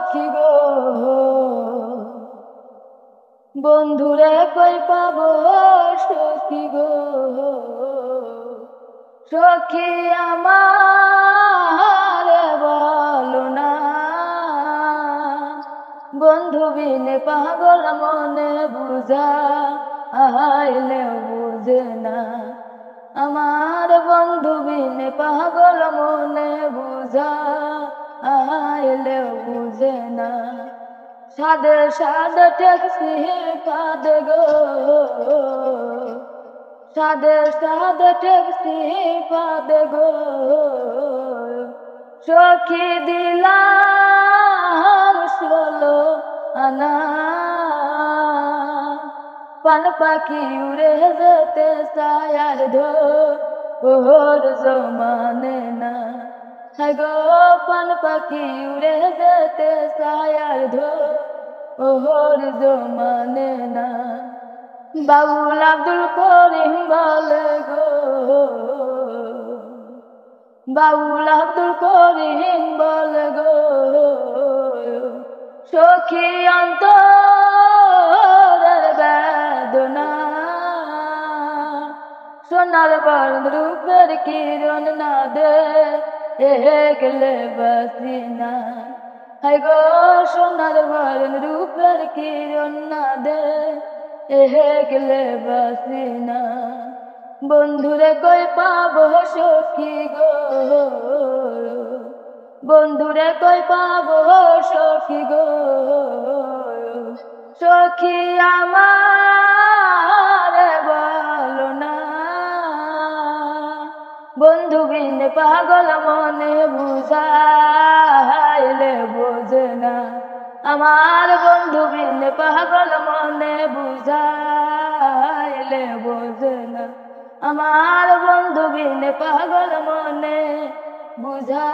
সখী গো বন্ধুরে কই পাবো সখী গো সখী আমার বলো না বন্ধু বিনে পাগল মনে বুঝা আইলে বুঝে না আমার বন্ধু বিনে পাগল মনে বুঝা আইলে বুঝে না সাদে সাদে ট্যাক্সি পাদ গো সাদে সাদে ট্যাক্সি পাদ গো সখী দিলাম 16 আনা পান পাখি উড়ে যেতে সায়ার ওর জমানে না গো পান পাখি উড়ে যেতে সায়ার ওর জমানে না বাউল আব্দুল করিম বলে গো বাউল আব্দুল করিম বলে গো সখী অন্তরের বেদনা সোনার বর্ণ রূপের কিরণ না দে গেলে বাসি না হাই গো সোনার বর্ণ রূপের কিরণ না দে গেলে বাসি না বন্ধুরে কই পাবো সখী গো বন্ধুরে কই পাবো সখী গো সখী আমার বলো না বন্ধু বিনে পাগল মনে বুঝাইলে বোঝে না আমার বন্ধু বিনে পাগল মনে বুঝাইলে বোঝে না আমার বন্ধু বিনে পাগল মনে বুঝা